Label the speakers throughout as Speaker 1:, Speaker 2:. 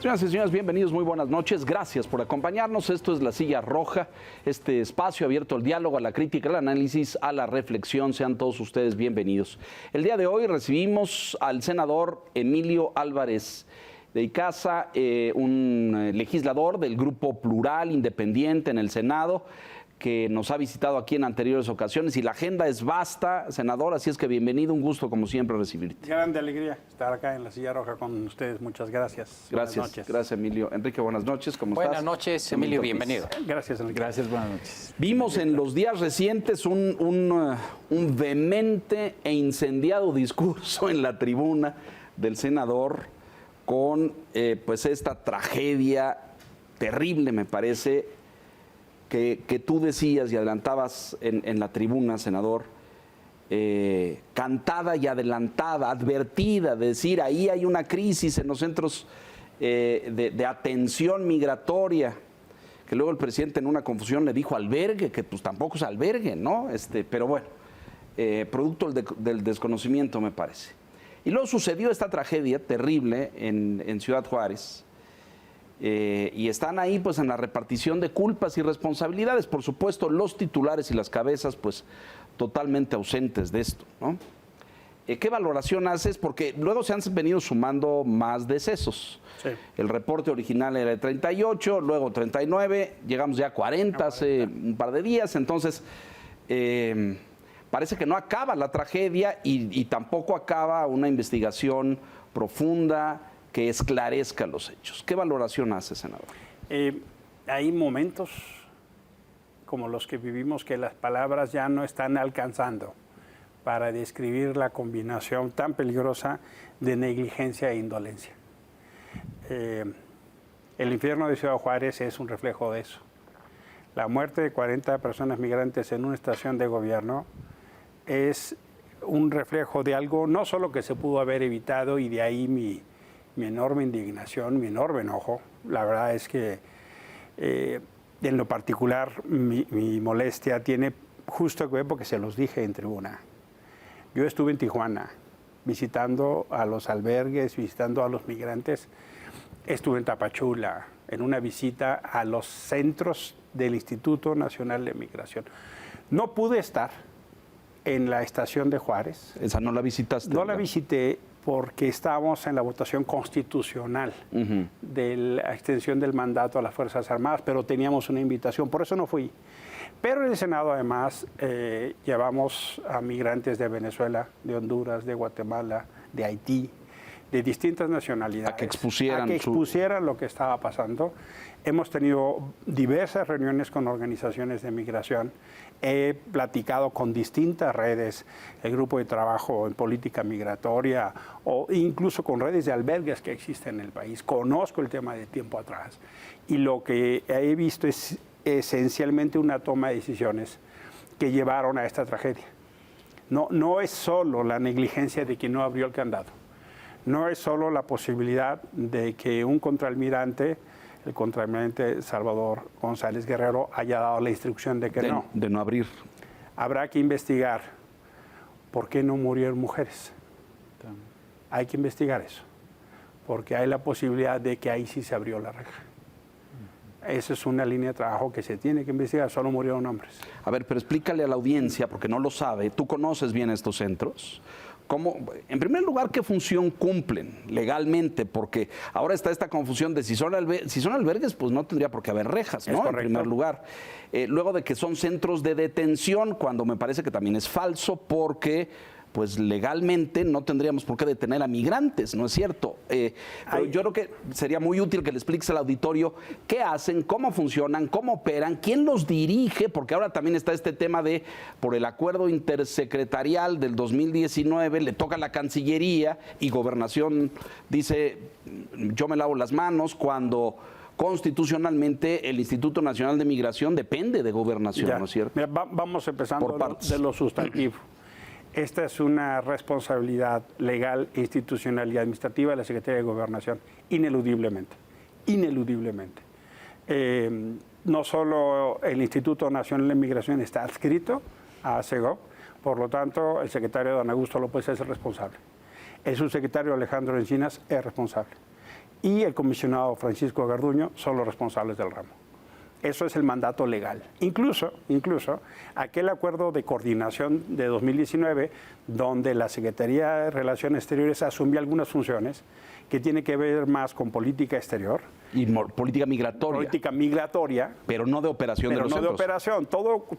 Speaker 1: Señoras y señores, bienvenidos, muy buenas noches. Gracias por acompañarnos. Esto es La Silla Roja, este espacio abierto al diálogo, a la crítica, al análisis, a la reflexión. Sean todos ustedes bienvenidos. El día de hoy recibimos al senador Emilio Álvarez de Icaza, un legislador del Grupo Plural Independiente en el Senado, que nos ha visitado aquí en anteriores ocasiones y la agenda es vasta, senador, así es que bienvenido, un gusto como siempre recibirte.
Speaker 2: Grande alegría estar acá en La Silla Roja con ustedes, muchas gracias.
Speaker 1: Gracias,
Speaker 2: buenas noches.
Speaker 1: Gracias Emilio. Enrique, buenas noches, ¿cómo estás?
Speaker 3: Buenas noches, Emilio, bienvenido.
Speaker 2: Gracias, Enrique.
Speaker 3: Gracias, buenas noches.
Speaker 1: Vimos en los días recientes un vehemente e incendiado discurso en la tribuna del senador con pues esta tragedia terrible, me parece, que tú decías y adelantabas en la tribuna, senador, cantada y adelantada, advertida, de decir, ahí hay una crisis en los centros de atención migratoria, que luego el presidente en una confusión le dijo albergue, que pues tampoco es albergue, ¿no? Pero bueno, producto del desconocimiento, me parece. Y luego sucedió esta tragedia terrible en Ciudad Juárez, y están ahí pues en la repartición de culpas y responsabilidades, por supuesto los titulares y las cabezas pues totalmente ausentes de esto, ¿no? ¿Qué valoración haces? Porque luego se han venido sumando más decesos. Sí. El reporte original era de 38, luego 39, llegamos ya a 40 hace un par de días, entonces parece que no acaba la tragedia y tampoco acaba una investigación profunda que esclarezca los hechos. ¿Qué valoración hace, senador?
Speaker 2: Hay momentos como los que vivimos que las palabras ya no están alcanzando para describir la combinación tan peligrosa de negligencia e indolencia. El infierno de Ciudad Juárez es un reflejo de eso. La muerte de 40 personas migrantes en una estación de gobierno es un reflejo de algo no solo que se pudo haber evitado, y de ahí mi enorme indignación, mi enorme enojo. La verdad es que en lo particular mi molestia tiene justo que ver porque se los dije en tribuna. Yo estuve en Tijuana visitando a los albergues, visitando a los migrantes. Estuve en Tapachula en una visita a los centros del Instituto Nacional de Migración. No pude estar en la estación de Juárez.
Speaker 1: ¿Esa no la visitaste?
Speaker 2: No la visité porque estábamos en la votación constitucional de la extensión del mandato a las Fuerzas Armadas, pero teníamos una invitación, por eso no fui. Pero en el Senado, además, llevamos a migrantes de Venezuela, de Honduras, de Guatemala, de Haití, de distintas nacionalidades.
Speaker 1: A que expusieran
Speaker 2: lo que estaba pasando. Hemos tenido diversas reuniones con organizaciones de migración. He platicado con distintas redes, el grupo de trabajo en política migratoria o incluso con redes de albergues que existen en el país. Conozco el tema de tiempo atrás y lo que he visto es esencialmente una toma de decisiones que llevaron a esta tragedia. No es solo la negligencia de quien no abrió el candado, no es solo la posibilidad de que un contraalmirante, el contraalmirante Salvador González Guerrero, haya dado la instrucción de que
Speaker 1: de no abrir.
Speaker 2: Habrá que investigar por qué no murieron mujeres. Hay que investigar eso, porque hay la posibilidad de que ahí sí se abrió la reja. Esa es una línea de trabajo que se tiene que investigar, solo murieron hombres.
Speaker 1: A ver, pero explícale a la audiencia, porque no lo sabe, tú conoces bien estos centros. ¿Cómo, en primer lugar, qué función cumplen legalmente? Porque ahora está esta confusión de si son albergues, pues no tendría por qué haber rejas, ¿no? En primer lugar. Luego de que son centros de detención, cuando me parece que también es falso, porque pues legalmente no tendríamos por qué detener a migrantes, ¿no es cierto? Pero yo creo que sería muy útil que le expliques al auditorio qué hacen, cómo funcionan, cómo operan, quién los dirige, porque ahora también está este tema de, por el acuerdo intersecretarial del 2019, le toca a la Cancillería y Gobernación dice, yo me lavo las manos, cuando constitucionalmente el Instituto Nacional de Migración depende de Gobernación, ¿no es cierto?
Speaker 2: Mira, vamos empezando de lo sustantivo. Esta es una responsabilidad legal, institucional y administrativa de la Secretaría de Gobernación, ineludiblemente, ineludiblemente. No solo el Instituto Nacional de Migración está adscrito a SEGOV, por lo tanto, el secretario don Augusto López es el responsable. El subsecretario Alejandro Encinas es responsable. y el comisionado Francisco Garduño son los responsables del ramo. Eso es el mandato legal. Incluso aquel acuerdo de coordinación de 2019, donde la Secretaría de Relaciones Exteriores asumió algunas funciones que tienen que ver más con política exterior.
Speaker 1: Y política migratoria.
Speaker 2: Política migratoria.
Speaker 1: Pero no de operación de los centros.
Speaker 2: Pero no de operación.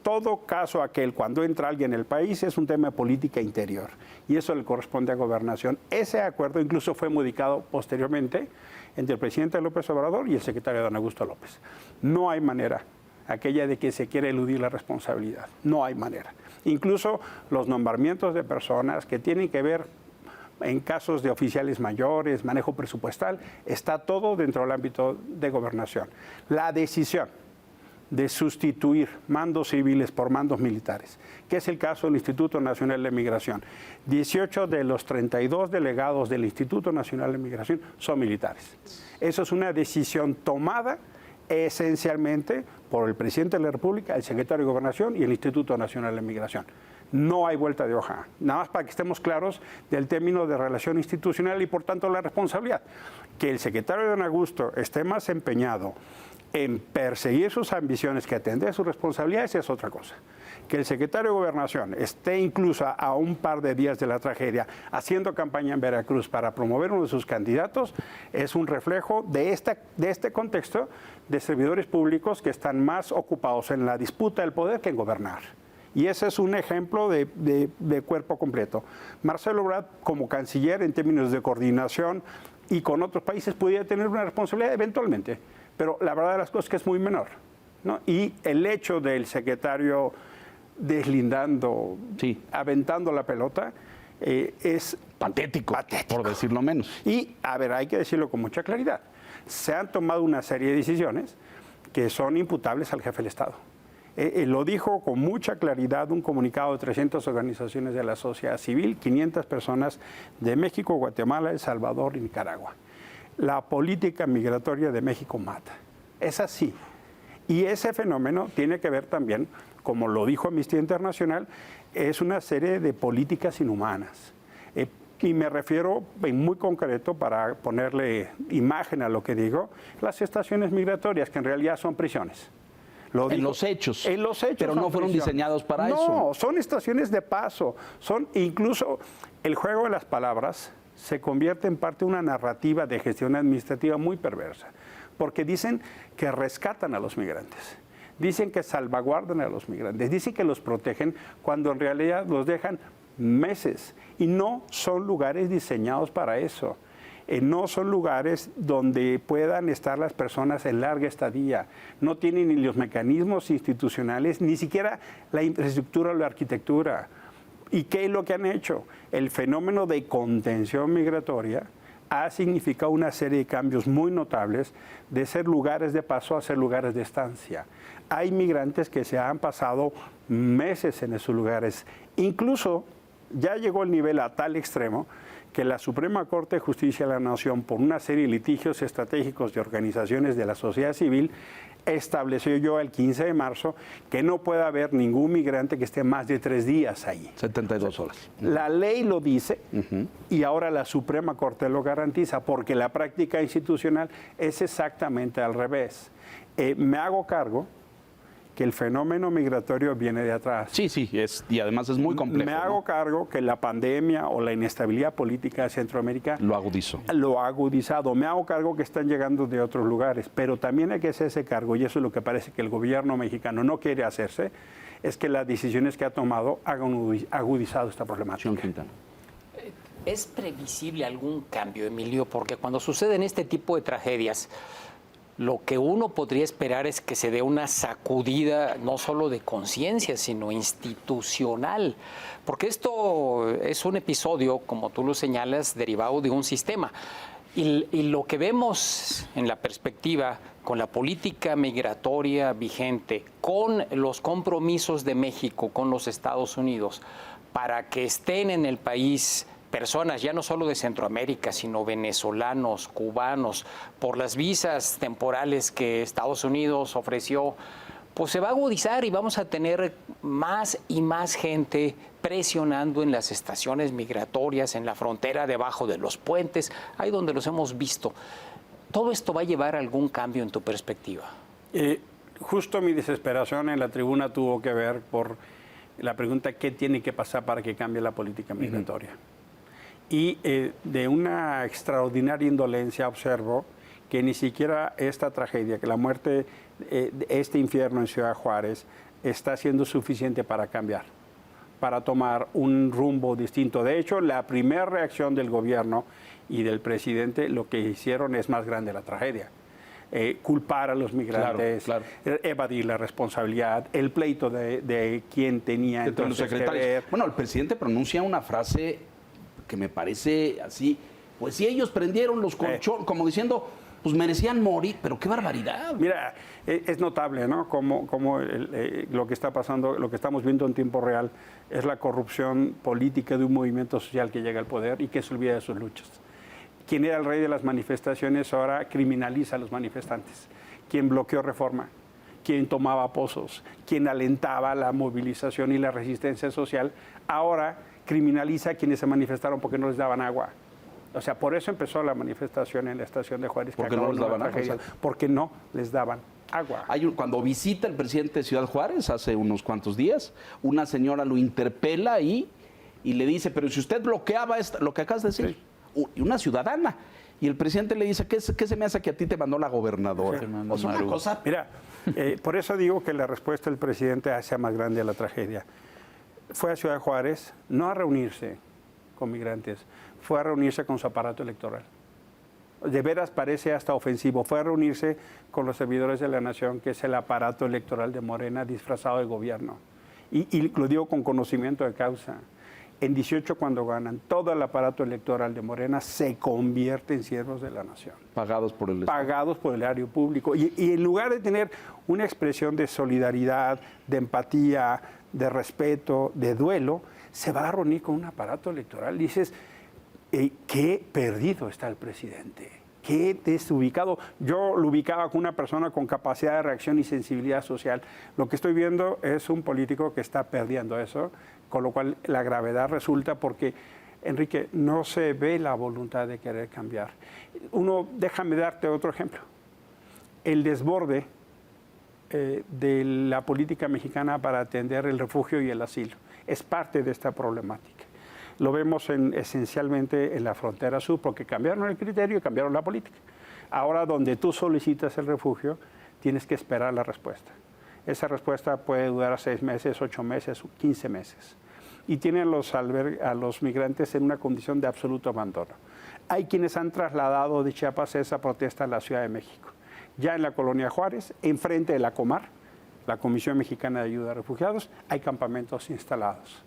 Speaker 2: Todo caso aquel, cuando entra alguien en el país, es un tema de política interior. Y eso le corresponde a Gobernación. Ese acuerdo incluso fue modificado posteriormente entre el presidente López Obrador y el secretario Adán Augusto López. No hay manera aquella de que se quiere eludir la responsabilidad. No hay manera. Incluso los nombramientos de personas que tienen que ver en casos de oficiales mayores, manejo presupuestal, está todo dentro del ámbito de Gobernación. La decisión de sustituir mandos civiles por mandos militares, que es el caso del Instituto Nacional de Migración. 18 de los 32 delegados del Instituto Nacional de Migración son militares. Eso es una decisión tomada esencialmente por el presidente de la República, el secretario de Gobernación y el Instituto Nacional de Migración. No hay vuelta de hoja. Nada más para que estemos claros del término de relación institucional y por tanto la responsabilidad. Que el secretario Adán Augusto esté más empeñado en perseguir sus ambiciones que atender sus responsabilidades es otra cosa. Que el secretario de Gobernación esté incluso a un par de días de la tragedia haciendo campaña en Veracruz para promover uno de sus candidatos es un reflejo de este contexto de servidores públicos que están más ocupados en la disputa del poder que en gobernar. Y ese es un ejemplo de cuerpo completo. Marcelo Ebrard, como canciller en términos de coordinación y con otros países, pudiera tener una responsabilidad eventualmente, pero la verdad de las cosas es que es muy menor, ¿no? Y el hecho del secretario deslindando,
Speaker 1: sí,
Speaker 2: aventando la pelota, es
Speaker 1: patético, por decirlo menos.
Speaker 2: Y, a ver, hay que decirlo con mucha claridad. Se han tomado una serie de decisiones que son imputables al jefe del Estado. Lo dijo con mucha claridad un comunicado de 300 organizaciones de la sociedad civil, 500 personas de México, Guatemala, El Salvador y Nicaragua. La política migratoria de México mata. Es así. Y ese fenómeno tiene que ver también, como lo dijo Amnistía Internacional, es una serie de políticas inhumanas. Y me refiero en muy concreto, para ponerle imagen a lo que digo, las estaciones migratorias, que en realidad son prisiones.
Speaker 1: En los hechos.
Speaker 2: En los hechos.
Speaker 1: Pero no fueron diseñados para eso.
Speaker 2: No, son estaciones de paso. Son incluso el juego de las palabras se convierte en parte de una narrativa de gestión administrativa muy perversa. Porque dicen que rescatan a los migrantes. Dicen que salvaguardan a los migrantes. Dicen que los protegen cuando en realidad los dejan meses. Y no son lugares diseñados para eso. No son lugares donde puedan estar las personas en larga estadía. No tienen ni los mecanismos institucionales, ni siquiera la infraestructura o la arquitectura. ¿Y qué es lo que han hecho? El fenómeno de contención migratoria ha significado una serie de cambios muy notables de ser lugares de paso a ser lugares de estancia. Hay migrantes que se han pasado meses en esos lugares. Incluso ya llegó el nivel a tal extremo que la Suprema Corte de Justicia de la Nación, por una serie de litigios estratégicos de organizaciones de la sociedad civil, estableció yo el 15 de marzo que no puede haber ningún migrante que esté más de 3 días ahí.
Speaker 1: 72 horas.
Speaker 2: La ley lo dice y ahora la Suprema Corte lo garantiza, porque la práctica institucional es exactamente al revés. Me hago cargo que el fenómeno migratorio viene de atrás.
Speaker 1: Sí, y además es muy complejo.
Speaker 2: Me hago cargo que la pandemia o la inestabilidad política de Centroamérica
Speaker 1: lo agudizó.
Speaker 2: Lo ha agudizado. Me hago cargo que están llegando de otros lugares, pero también hay que hacerse cargo, y eso es lo que parece que el gobierno mexicano no quiere hacerse, es que las decisiones que ha tomado han agudizado esta problemática.
Speaker 3: ¿Es previsible algún cambio, Emilio? Porque cuando suceden este tipo de tragedias, lo que uno podría esperar es que se dé una sacudida no solo de conciencia, sino institucional. Porque esto es un episodio, como tú lo señalas, derivado de un sistema. Y lo que vemos en la perspectiva con la política migratoria vigente, con los compromisos de México con los Estados Unidos, para que estén en el país personas ya no solo de Centroamérica, sino venezolanos, cubanos, por las visas temporales que Estados Unidos ofreció, pues se va a agudizar y vamos a tener más y más gente presionando en las estaciones migratorias, en la frontera, debajo de los puentes, ahí donde los hemos visto. ¿Todo esto va a llevar a algún cambio en tu perspectiva?
Speaker 2: Justo mi desesperación en la tribuna tuvo que ver por la pregunta ¿qué tiene que pasar para que cambie la política migratoria? Y de una extraordinaria indolencia observo que ni siquiera esta tragedia, que la muerte, este infierno en Ciudad Juárez, está siendo suficiente para cambiar, para tomar un rumbo distinto. De hecho, la primera reacción del gobierno y del presidente, lo que hicieron es más grande la tragedia. Culpar a los migrantes,
Speaker 1: Claro.
Speaker 2: evadir la responsabilidad, el pleito de quién tenía
Speaker 1: Entre los
Speaker 2: entonces que
Speaker 1: secretarios.
Speaker 2: ver.
Speaker 1: Bueno, el presidente pronuncia una frase que me parece así, pues si ellos prendieron los colchones, como diciendo, pues merecían morir, pero qué barbaridad.
Speaker 2: Mira, es notable, ¿no? Como lo que está pasando, lo que estamos viendo en tiempo real, es la corrupción política de un movimiento social que llega al poder y que se olvida de sus luchas. Quien era el rey de las manifestaciones ahora criminaliza a los manifestantes. Quien bloqueó Reforma, quien tomaba pozos, quien alentaba la movilización y la resistencia social, ahora criminaliza a quienes se manifestaron porque no les daban agua. O sea, por eso empezó la manifestación en la estación de Juárez.
Speaker 1: Porque no les daban agua.
Speaker 2: Porque no les daban agua.
Speaker 1: Cuando visita el presidente de Ciudad Juárez, hace unos cuantos días, una señora lo interpela y le dice, pero si usted bloqueaba lo que acabas de decir, y una ciudadana. Y el presidente le dice, ¿qué se me hace que a ti te mandó la gobernadora?
Speaker 2: Sí.
Speaker 1: O sea, una cosa...
Speaker 2: Mira, por eso digo que la respuesta del presidente hace más grande a la tragedia. Fue a Ciudad Juárez, no a reunirse con migrantes, fue a reunirse con su aparato electoral. De veras parece hasta ofensivo. Fue a reunirse con los servidores de la nación, que es el aparato electoral de Morena disfrazado de gobierno. Y lo digo con conocimiento de causa. En 18, cuando ganan, todo el aparato electoral de Morena se convierte en siervos de la nación.
Speaker 1: Pagados por el
Speaker 2: Pagados por el erario público. Y en lugar de tener una expresión de solidaridad, de empatía, de respeto, de duelo, se va a reunir con un aparato electoral. Dices, qué perdido está el presidente, qué desubicado. Yo lo ubicaba con una persona con capacidad de reacción y sensibilidad social. Lo que estoy viendo es un político que está perdiendo eso, con lo cual la gravedad resulta porque, Enrique, no se ve la voluntad de querer cambiar. Déjame darte otro ejemplo. El desborde de la política mexicana para atender el refugio y el asilo es parte de esta problemática. Lo vemos esencialmente en la frontera sur, porque cambiaron el criterio y cambiaron la política. Ahora, donde tú solicitas el refugio, tienes que esperar la respuesta. Esa respuesta puede durar 6 meses, 8 meses, 15 meses. Y tienen a los migrantes en una condición de absoluto abandono. Hay quienes han trasladado de Chiapas esa protesta a la Ciudad de México. Ya en la colonia Juárez, enfrente de la Comar, la Comisión Mexicana de Ayuda a Refugiados, hay campamentos instalados.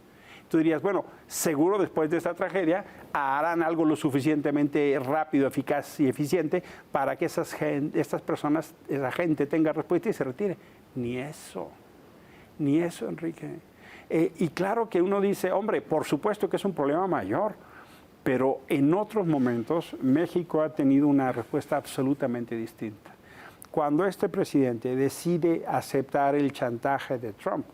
Speaker 2: Tú dirías, bueno, seguro después de esta tragedia harán algo lo suficientemente rápido, eficaz y eficiente para que estas personas, esa gente tenga respuesta y se retire. Ni eso, Enrique. Y claro que uno dice, hombre, por supuesto que es un problema mayor, pero en otros momentos México ha tenido una respuesta absolutamente distinta. Cuando este presidente decide aceptar el chantaje de Trump,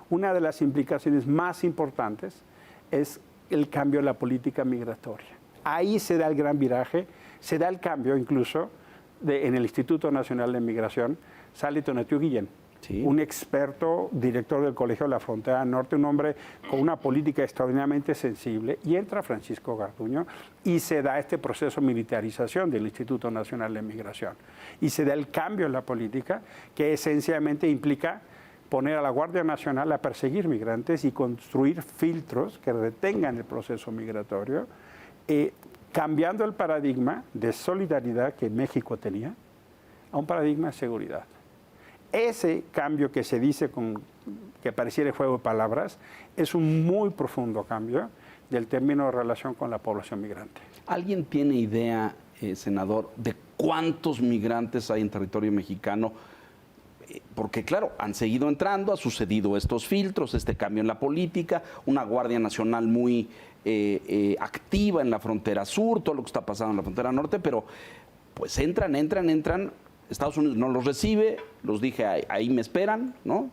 Speaker 2: una de las implicaciones más importantes es el cambio en la política migratoria. Ahí se da el gran viraje, se da el cambio incluso en el Instituto Nacional de Migración, sale Tonatiuh Guillén, sí, un experto, director del Colegio de la Frontera Norte, un hombre con una política extraordinariamente sensible, y entra Francisco Garduño y se da este proceso de militarización del Instituto Nacional de Migración. Y se da el cambio en la política que esencialmente implica poner a la Guardia Nacional a perseguir migrantes y construir filtros que retengan el proceso migratorio, cambiando el paradigma de solidaridad que México tenía a un paradigma de seguridad. Ese cambio que se dice que pareciera juego de palabras es un muy profundo cambio del término de relación con la población migrante.
Speaker 1: ¿Alguien tiene idea, senador, de cuántos migrantes hay en territorio mexicano? Porque, claro, han seguido entrando, ha sucedido estos filtros, este cambio en la política, una Guardia Nacional muy activa en la frontera sur, todo lo que está pasando en la frontera norte, pero pues entran. Estados Unidos no los recibe, los dije, ahí me esperan, ¿no?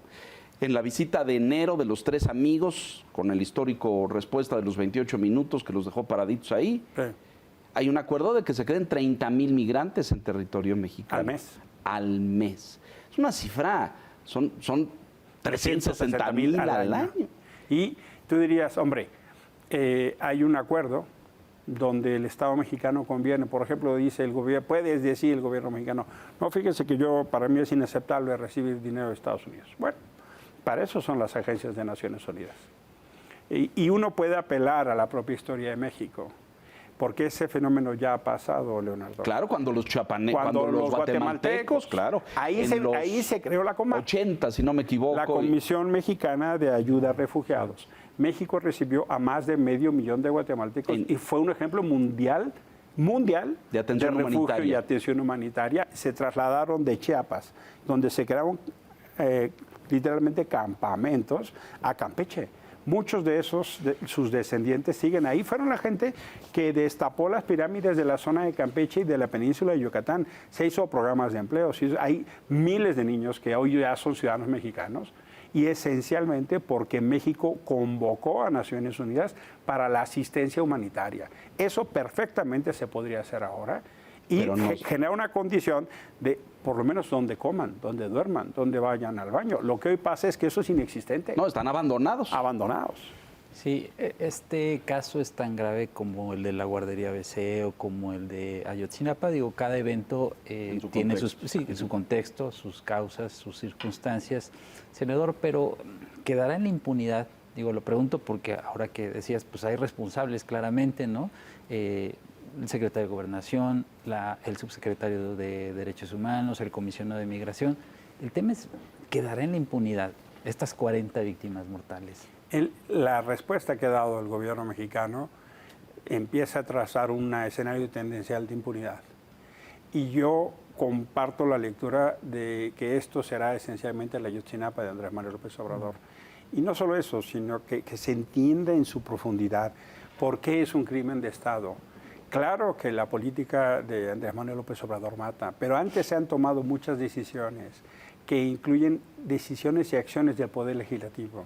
Speaker 1: En la visita de enero de los 3 amigos, con el histórico respuesta de los 28 minutos que los dejó paraditos ahí, sí, hay un acuerdo de que se queden 30,000 migrantes en territorio mexicano.
Speaker 2: Al mes.
Speaker 1: Al mes. Es una cifra, son 360,000 al año.
Speaker 2: Y tú dirías, hombre, hay un acuerdo donde el Estado mexicano conviene, por ejemplo, dice el gobierno, puedes decir el gobierno mexicano, no, fíjese que para mí es inaceptable recibir dinero de Estados Unidos. Bueno, para eso son las agencias de Naciones Unidas. Y uno puede apelar a la propia historia de México, porque ese fenómeno ya ha pasado, Leonardo.
Speaker 1: Claro, cuando los cuando los guatemaltecos, claro.
Speaker 2: Ahí se creó la COMAC.
Speaker 1: 80, si no me equivoco.
Speaker 2: La Comisión Mexicana de Ayuda a Refugiados. México recibió a más de 500,000 de guatemaltecos y fue un ejemplo mundial
Speaker 1: de atención
Speaker 2: refugio
Speaker 1: humanitaria.
Speaker 2: y atención humanitaria. Se trasladaron de Chiapas, donde se crearon literalmente campamentos, a Campeche. Muchos de esos, sus descendientes siguen ahí. Fueron la gente que destapó las pirámides de la zona de Campeche y de la península de Yucatán. Se hizo programas de empleo. Hay miles de niños que hoy ya son ciudadanos mexicanos, y esencialmente porque México convocó a Naciones Unidas para la asistencia humanitaria. Eso perfectamente se podría hacer ahora y genera una condición de por lo menos donde coman, donde duerman, donde vayan al baño. Lo que hoy pasa es que eso es inexistente.
Speaker 1: No, están abandonados.
Speaker 2: Abandonados.
Speaker 4: Sí, este caso es tan grave como el de la guardería ABC o como el de Ayotzinapa. Digo, cada evento tiene su contexto, sus causas, sus circunstancias, senador, pero ¿quedará en la impunidad? Digo, lo pregunto porque ahora que decías, pues hay responsables claramente, ¿no? El secretario de Gobernación, el subsecretario de Derechos Humanos, el comisionado de Migración. El tema es, ¿quedará en la impunidad estas 40 víctimas mortales?
Speaker 2: La respuesta que ha dado el gobierno mexicano empieza a trazar un escenario tendencial de impunidad. Y yo comparto la lectura de que esto será esencialmente la Ayotzinapa de Andrés Manuel López Obrador. Y no solo eso, sino que se entienda en su profundidad por qué es un crimen de Estado. Claro que la política de Andrés Manuel López Obrador mata, pero antes se han tomado muchas decisiones que incluyen decisiones y acciones del Poder Legislativo,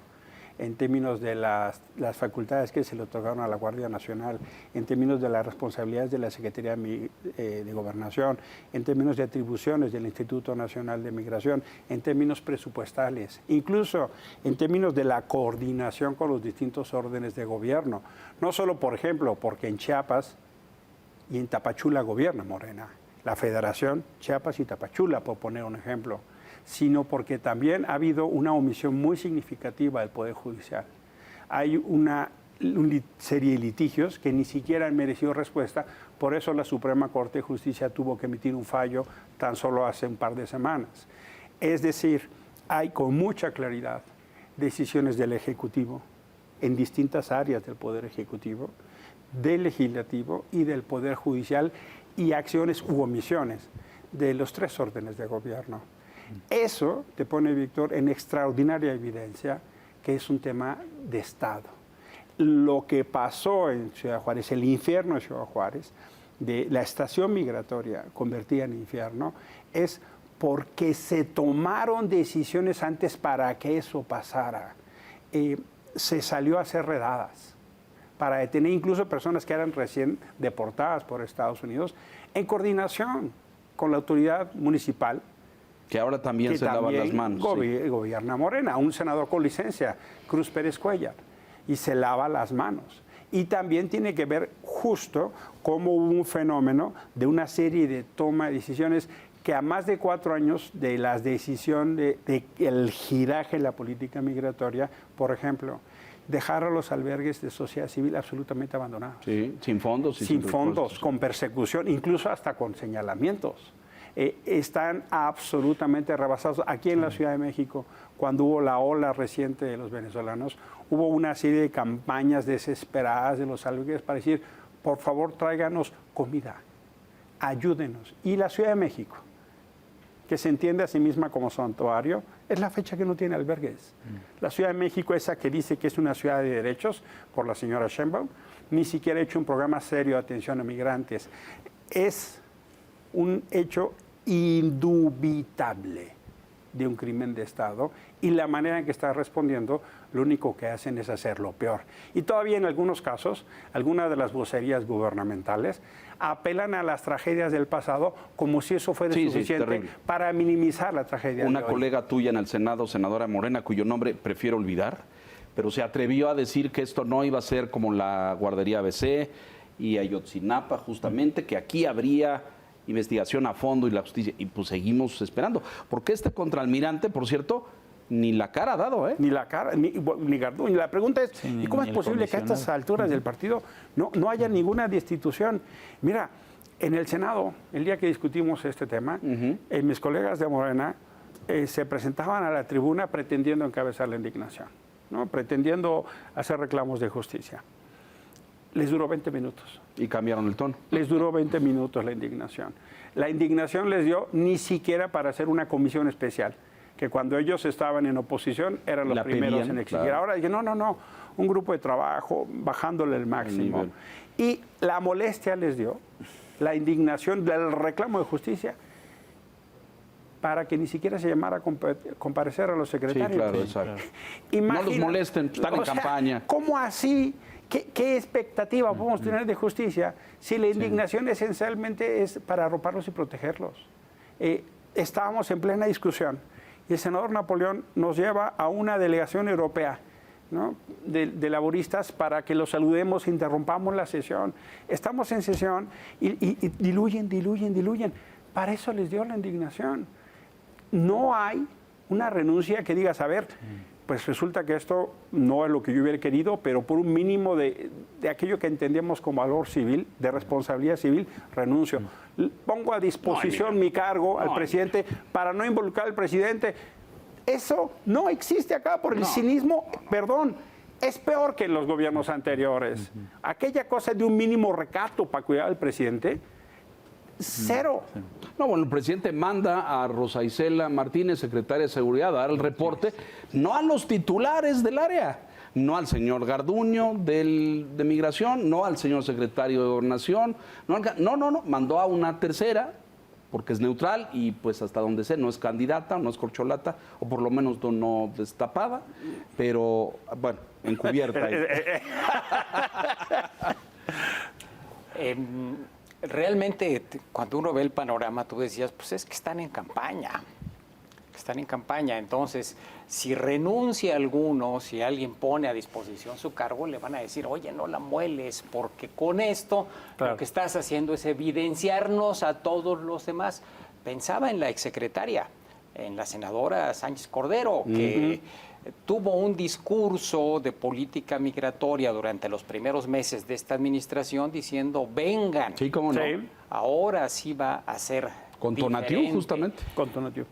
Speaker 2: en términos de las facultades que se le otorgaron a la Guardia Nacional, en términos de las responsabilidades de la Secretaría de Gobernación, en términos de atribuciones del Instituto Nacional de Migración, en términos presupuestales, incluso en términos de la coordinación con los distintos órdenes de gobierno. No solo, por ejemplo, porque en Chiapas y en Tapachula gobierna Morena, la Federación Chiapas y Tapachula, por poner un ejemplo, sino porque también ha habido una omisión muy significativa del Poder Judicial. Hay una serie de litigios que ni siquiera han merecido respuesta, por eso la Suprema Corte de Justicia tuvo que emitir un fallo tan solo hace un par de semanas. Es decir, hay con mucha claridad decisiones del Ejecutivo en distintas áreas del Poder Ejecutivo, del Legislativo y del Poder Judicial, y acciones u omisiones de los tres órdenes de gobierno. Eso te pone, Víctor, en extraordinaria evidencia que es un tema de Estado. Lo que pasó en Ciudad Juárez, el infierno de Ciudad Juárez, de la estación migratoria convertida en infierno, es porque se tomaron decisiones antes para que eso pasara. Se salió a hacer redadas para detener incluso personas que eran recién deportadas por Estados Unidos, en coordinación con la autoridad municipal,
Speaker 1: que ahora también se lavan las manos.
Speaker 2: Gobierna Morena, un senador con licencia, Cruz Pérez Cuellar, y se lava las manos. Y también tiene que ver justo cómo hubo un fenómeno de una serie de toma de decisiones que a más de 4 años de la decisión del giraje en la política migratoria, por ejemplo, dejar a los albergues de sociedad civil absolutamente abandonados.
Speaker 1: Sí, sin fondos.
Speaker 2: Sin fondos, con persecución, incluso hasta con señalamientos. Están absolutamente rebasados. Aquí en la Ciudad de México, cuando hubo la ola reciente de los venezolanos, hubo una serie de campañas desesperadas de los albergues para decir, por favor, tráiganos comida, ayúdenos. Y la Ciudad de México, que se entiende a sí misma como santuario, es la fecha que no tiene albergues. La Ciudad de México, esa que dice que es una ciudad de derechos, por la señora Sheinbaum, ni siquiera ha hecho un programa serio de atención a migrantes. Es un hecho indubitable de un crimen de Estado, y la manera en que está respondiendo lo único que hacen es hacerlo peor. Y todavía en algunos casos, algunas de las vocerías gubernamentales apelan a las tragedias del pasado como si eso fuera suficiente para minimizar la tragedia
Speaker 1: Una
Speaker 2: de hoy.
Speaker 1: colega tuya en el Senado, senadora Morena, cuyo nombre prefiero olvidar, pero se atrevió a decir que esto no iba a ser como la guardería ABC y Ayotzinapa, justamente, que aquí habría investigación a fondo y la justicia. Y pues seguimos esperando. Porque este contraalmirante, por cierto, ni la cara ha dado, ¿eh?
Speaker 2: Ni la cara, ni Garduño. La pregunta es, ¿y cómo es posible que a estas alturas del partido no haya ninguna destitución? Mira, en el Senado, el día que discutimos este tema, mis colegas de Morena se presentaban a la tribuna pretendiendo encabezar la indignación, ¿no? Pretendiendo hacer reclamos de justicia. Les duró 20 minutos.
Speaker 1: Y cambiaron el tono.
Speaker 2: Les duró 20 minutos la indignación. La indignación les dio ni siquiera para hacer una comisión especial, que cuando ellos estaban en oposición eran los primeros en exigir. Claro. Ahora dije, no, un grupo de trabajo, bajándole el máximo. Y la molestia les dio, la indignación del reclamo de justicia, para que ni siquiera se llamara a comparecer a los secretarios.
Speaker 1: Sí, claro, exacto. No los molesten, están en campaña.
Speaker 2: ¿Cómo así? ¿Qué expectativa podemos tener de justicia si la indignación esencialmente es para arroparlos y protegerlos? Estábamos en plena discusión y el senador Napoleón nos lleva a una delegación europea, ¿no?, de laboristas para que los saludemos e interrumpamos la sesión. Estamos en sesión y diluyen. Para eso les dio la indignación. No hay una renuncia que digas, a ver, pues resulta que esto no es lo que yo hubiera querido, pero por un mínimo de aquello que entendemos como valor civil, de responsabilidad civil, renuncio. Pongo a disposición mi cargo al presidente para no involucrar al presidente. Eso no existe acá por el cinismo, perdón, es peor que en los gobiernos anteriores. Aquella cosa de un mínimo recato para cuidar al presidente, cero.
Speaker 1: No, bueno, el presidente manda a Rosa Isela Martínez, secretaria de Seguridad, a dar el reporte, no a los titulares del área, no al señor Garduño de Migración, no al señor secretario de Gobernación, no, mandó a una tercera, porque es neutral y pues hasta donde sé no es candidata, no es corcholata, o por lo menos no destapada, pero bueno, encubierta.
Speaker 3: Realmente, cuando uno ve el panorama, tú decías, pues es que están en campaña. Entonces, si renuncia alguno, si alguien pone a disposición su cargo, le van a decir, oye, no la mueles, porque con esto lo que estás haciendo es evidenciarnos a todos los demás. Pensaba en la exsecretaria, en la senadora Sánchez Cordero, que tuvo un discurso de política migratoria durante los primeros meses de esta administración diciendo, vengan,
Speaker 1: sí, cómo no.
Speaker 3: Ahora sí va a ser
Speaker 1: con Tonatiuh, justamente.
Speaker 2: Con Tonatiuh.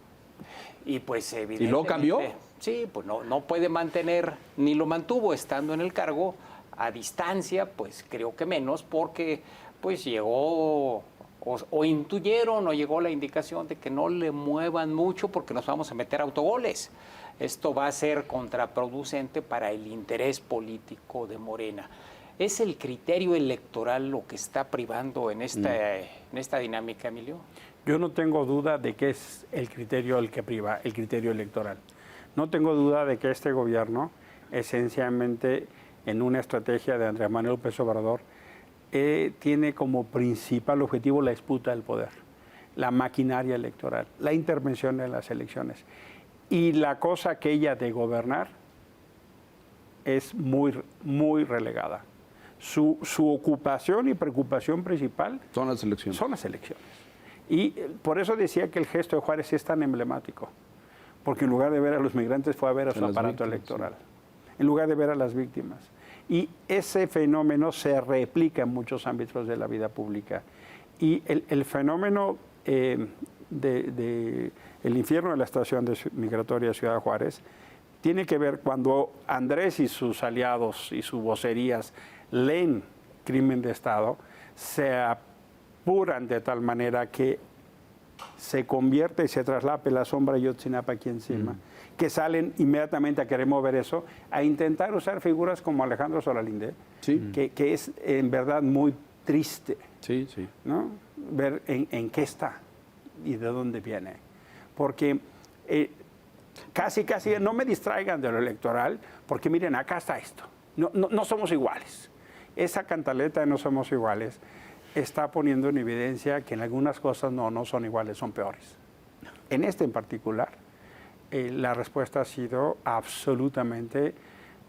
Speaker 3: Y pues evidentemente...
Speaker 1: ¿Y luego cambió?
Speaker 3: Sí, pues no puede mantener, ni lo mantuvo estando en el cargo. A distancia, pues creo que menos, porque pues llegó... O intuyeron o llegó la indicación de que no le muevan mucho porque nos vamos a meter autogoles. Esto va a ser contraproducente para el interés político de Morena. ¿Es el criterio electoral lo que está privando en esta dinámica, Emilio?
Speaker 2: Yo no tengo duda de que es el criterio el que priva, el criterio electoral. No tengo duda de que este gobierno, esencialmente en una estrategia de Andrés Manuel López Obrador, tiene como principal objetivo la disputa del poder, la maquinaria electoral, la intervención en las elecciones. Y la cosa aquella de gobernar es muy relegada. Su ocupación y preocupación principal
Speaker 1: son las elecciones.
Speaker 2: Y por eso decía que el gesto de Juárez es tan emblemático, porque en lugar de ver a los migrantes fue a ver a su aparato electoral, en lugar de ver a las víctimas. Y ese fenómeno se replica en muchos ámbitos de la vida pública. Y el fenómeno el infierno de la estación migratoria de Ciudad Juárez tiene que ver cuando Andrés y sus aliados y sus vocerías leen crimen de Estado, se apuran de tal manera que se convierte y se traslape la sombra de Ayotzinapa aquí encima, que salen inmediatamente a querer mover eso, a intentar usar figuras como Alejandro Solalinde, que es en verdad muy triste, ¿no?, ver en qué está y de dónde viene. Porque Casi, no me distraigan de lo electoral, porque miren, acá está esto. No somos iguales. Esa cantaleta de no somos iguales está poniendo en evidencia que en algunas cosas no son iguales, son peores. En este en particular, la respuesta ha sido absolutamente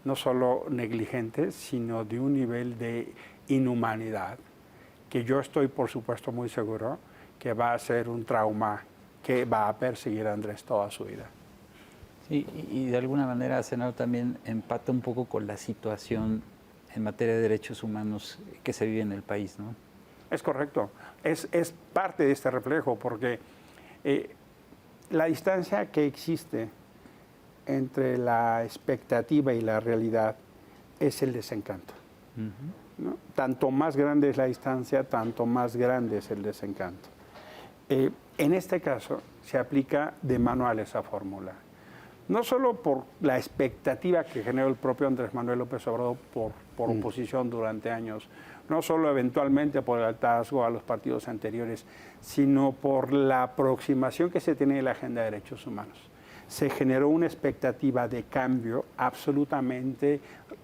Speaker 2: no solo negligente, sino de un nivel de inhumanidad que yo estoy, por supuesto, muy seguro que va a ser un trauma que va a perseguir a Andrés toda su vida.
Speaker 4: Sí, y de alguna manera, senador, también empata un poco con la situación en materia de derechos humanos que se vive en el país, ¿no?
Speaker 2: Es correcto, es parte de este reflejo, porque la distancia que existe entre la expectativa y la realidad es el desencanto. ¿No? Tanto más grande es la distancia, tanto más grande es el desencanto. En este caso se aplica de manual esa fórmula. No solo por la expectativa que generó el propio Andrés Manuel López Obrador por oposición durante años, no solo eventualmente por el hartazgo a los partidos anteriores, sino por la aproximación que se tiene de la agenda de derechos humanos. Se generó una expectativa de cambio absolutamente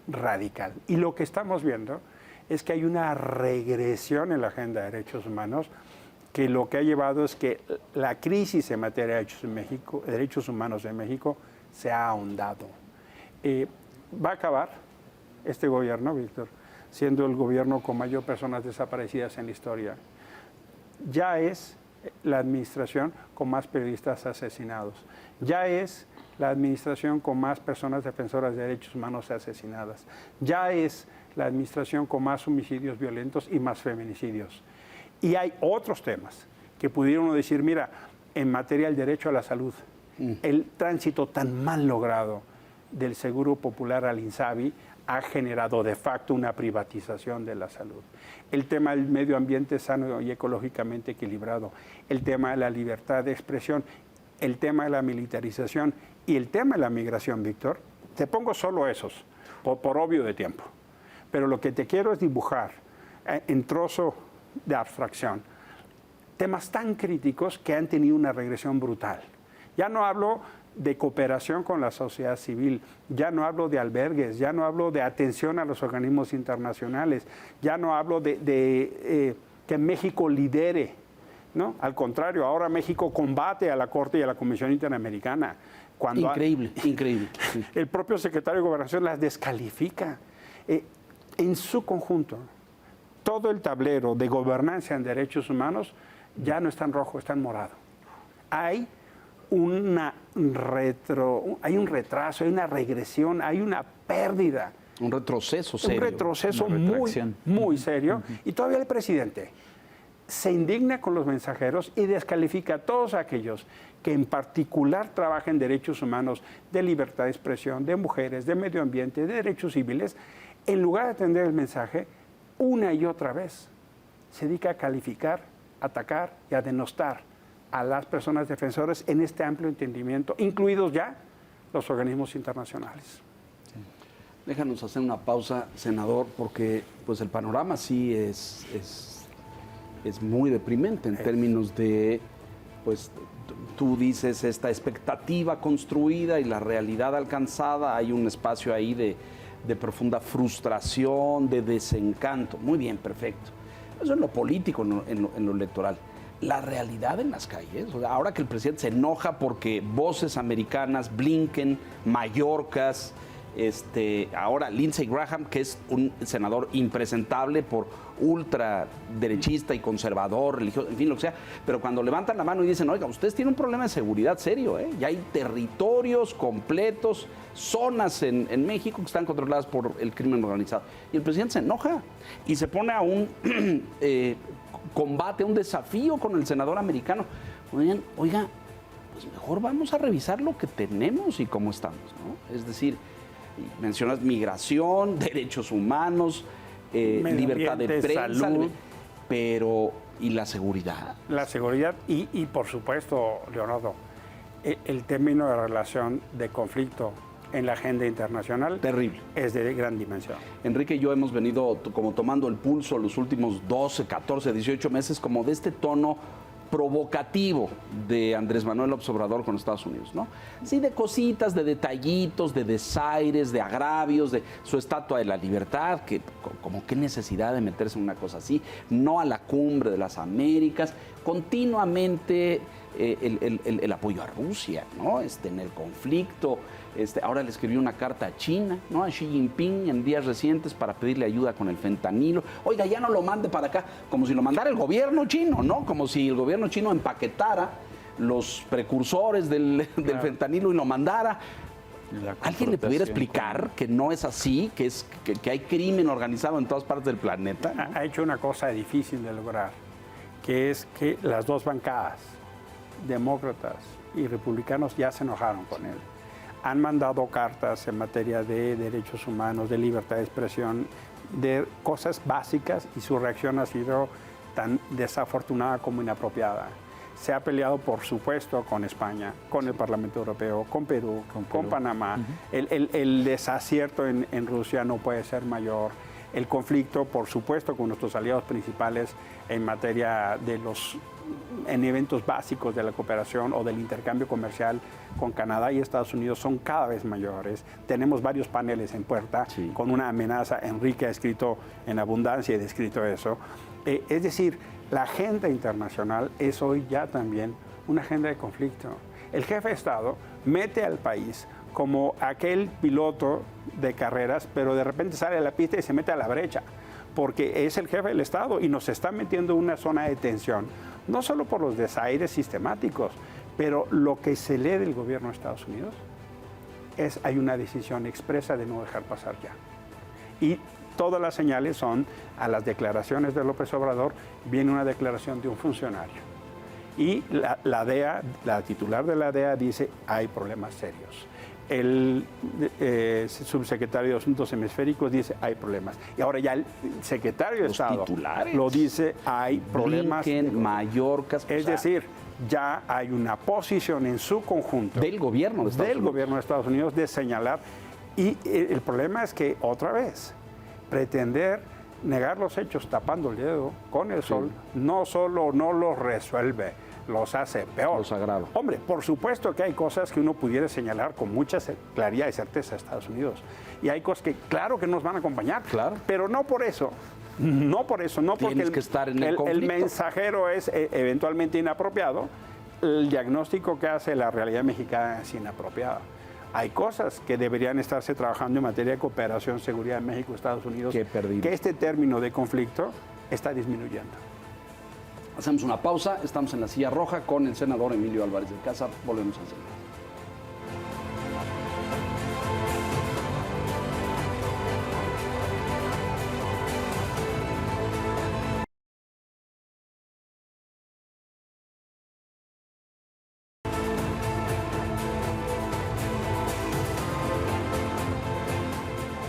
Speaker 2: radical. Y lo que estamos viendo es que hay una regresión en la agenda de derechos humanos, que lo que ha llevado es que la crisis en materia de derechos humanos en México se ha ahondado. Va a acabar este gobierno, Víctor, siendo el gobierno con mayor personas desaparecidas en la historia. Ya es la administración con más periodistas asesinados. Ya es la administración con más personas defensoras de derechos humanos asesinadas. Ya es la administración con más homicidios violentos y más feminicidios. Y hay otros temas que pudieron decir, mira, en materia del derecho a la salud, el tránsito tan mal logrado del Seguro Popular al INSABI ha generado de facto una privatización de la salud. El tema del medio ambiente sano y ecológicamente equilibrado, el tema de la libertad de expresión, el tema de la militarización y el tema de la migración, Víctor. Te pongo solo esos, por obvio de tiempo. Pero lo que te quiero es dibujar en trozo de abstracción temas tan críticos que han tenido una regresión brutal. Ya no hablo de cooperación con la sociedad civil, ya no hablo de albergues, ya no hablo de atención a los organismos internacionales, ya no hablo de que México lidere, ¿no? Al contrario, ahora México combate a la Corte y a la Comisión Interamericana. Cuando
Speaker 1: increíble. Sí.
Speaker 2: El propio secretario de Gobernación las descalifica. En su conjunto, todo el tablero de gobernanza en derechos humanos ya no está en rojo, está en morado. Hay un retraso, hay una regresión, hay una pérdida.
Speaker 1: Un retroceso serio.
Speaker 2: Un retroceso muy serio. Y todavía el presidente se indigna con los mensajeros y descalifica a todos aquellos que en particular trabajan en derechos humanos, de libertad de expresión, de mujeres, de medio ambiente, de derechos civiles. En lugar de atender el mensaje, una y otra vez se dedica a calificar, atacar y a denostar a las personas defensoras en este amplio entendimiento, incluidos ya los organismos internacionales.
Speaker 1: Sí. Déjanos hacer una pausa, senador, porque pues el panorama sí es muy deprimente en términos de, pues tú dices, esta expectativa construida y la realidad alcanzada. Hay un espacio ahí de profunda frustración, de desencanto. Muy bien, perfecto. Eso en lo político, en lo electoral. La realidad en las calles, o sea, ahora que el presidente se enoja porque voces americanas, Blinken, Mayorkas, ahora Lindsey Graham, que es un senador impresentable por ultraderechista y conservador, religioso, en fin, lo que sea, pero cuando levantan la mano y dicen, oiga, ustedes tienen un problema de seguridad serio, ya hay territorios completos, zonas en México que están controladas por el crimen organizado. Y el presidente se enoja y se pone a un combate, un desafío con el senador americano. Oiga, pues mejor vamos a revisar lo que tenemos y cómo estamos, ¿no? Es decir, mencionas migración, derechos humanos, libertad de prensa,
Speaker 2: salud,
Speaker 1: pero ¿y la seguridad?
Speaker 2: La seguridad y por supuesto, Leonardo, el término de relación de conflicto en la agenda internacional
Speaker 1: terrible,
Speaker 2: es de gran dimensión.
Speaker 1: Enrique y yo hemos venido como tomando el pulso los últimos 12, 14, 18 meses como de este tono provocativo de Andrés Manuel López Obrador con Estados Unidos, ¿no? Sí, de cositas, de detallitos, de desaires, de agravios, de su estatua de la libertad, que como qué necesidad de meterse en una cosa así, no a la cumbre de las Américas, continuamente el apoyo a Rusia, ¿no? En el conflicto. Ahora le escribió una carta a China, ¿no? A Xi Jinping en días recientes para pedirle ayuda con el fentanilo. Oiga, ya no lo mande para acá, como si lo mandara el gobierno chino, ¿no? Como si el gobierno chino empaquetara los precursores del fentanilo y lo mandara. ¿Alguien le pudiera explicar que no es así, que hay crimen organizado en todas partes del planeta?
Speaker 2: Ha hecho una cosa difícil de lograr, que es que las dos bancadas, demócratas y republicanos, ya se enojaron con él. Han mandado cartas en materia de derechos humanos, de libertad de expresión, de cosas básicas, y su reacción ha sido tan desafortunada como inapropiada. Se ha peleado, por supuesto, con España, con el Parlamento Europeo, con Perú, con Panamá. El desacierto en Rusia no puede ser mayor. El conflicto, por supuesto, con nuestros aliados principales en materia de en eventos básicos de la cooperación o del intercambio comercial con Canadá y Estados Unidos son cada vez mayores. Tenemos varios paneles en puerta con una amenaza. Enrique ha escrito en abundancia y descrito eso. Es decir, la agenda internacional es hoy ya también una agenda de conflicto. El jefe de Estado mete al país como aquel piloto de carreras, pero de repente sale a la pista y se mete a la brecha, porque es el jefe del Estado y nos está metiendo en una zona de tensión, no solo por los desaires sistemáticos, pero lo que se lee del gobierno de Estados Unidos hay una decisión expresa de no dejar pasar ya. Y todas las señales son, a las declaraciones de López Obrador, viene una declaración de un funcionario. Y la DEA, la titular de la DEA dice, hay problemas serios. El subsecretario de Asuntos Hemisféricos dice, hay problemas. Y ahora ya el secretario de Estado lo dice, hay problemas.
Speaker 1: Blinken, Mallorca.
Speaker 2: Es decir, ya hay una posición en su conjunto
Speaker 1: del gobierno de
Speaker 2: Estados Unidos de señalar. Y el problema es que, otra vez, pretender negar los hechos tapando el dedo con el sol no solo no los resuelve, los hace peor.
Speaker 1: Los agrava.
Speaker 2: Hombre, por supuesto que hay cosas que uno pudiera señalar con mucha claridad y certeza a Estados Unidos. Y hay cosas que, claro, que nos van a acompañar.
Speaker 1: Claro.
Speaker 2: Pero no por eso. No por eso. No porque
Speaker 1: que estar en el
Speaker 2: mensajero es eventualmente inapropiado. El diagnóstico que hace la realidad mexicana es inapropiado. Hay cosas que deberían estarse trabajando en materia de cooperación, seguridad en México, Estados Unidos, que este término de conflicto está disminuyendo.
Speaker 1: Hacemos una pausa, estamos en la silla roja con el senador Emilio Álvarez de Casa, volvemos enseguida.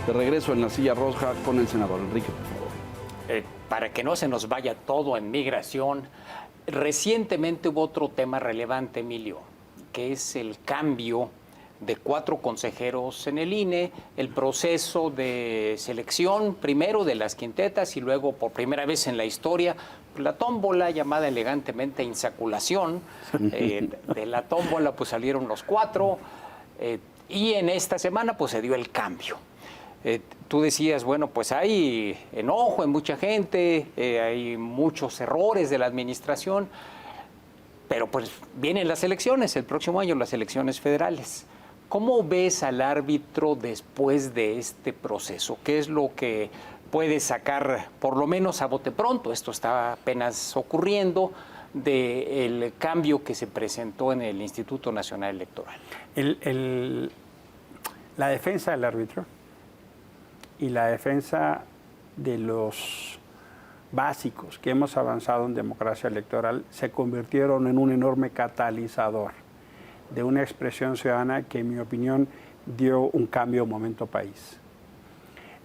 Speaker 1: De regreso en la silla roja con el senador Enrique, por favor.
Speaker 3: Para que no se nos vaya todo en migración, recientemente hubo otro tema relevante, Emilio, que es el cambio de 4 consejeros en el INE, el proceso de selección primero de las quintetas y luego por primera vez en la historia la tómbola llamada elegantemente insaculación. De la tómbola pues salieron los 4 y en esta semana pues se dio el cambio. Tú decías, bueno, pues hay enojo en mucha gente, hay muchos errores de la administración, pero pues vienen las elecciones, el próximo año las elecciones federales. ¿Cómo ves al árbitro después de este proceso? ¿Qué es lo que puede sacar, por lo menos a bote pronto, esto está apenas ocurriendo, del cambio que se presentó en el Instituto Nacional Electoral?
Speaker 2: La defensa del árbitro y la defensa de los básicos que hemos avanzado en democracia electoral se convirtieron en un enorme catalizador de una expresión ciudadana que, en mi opinión, dio un cambio momento país.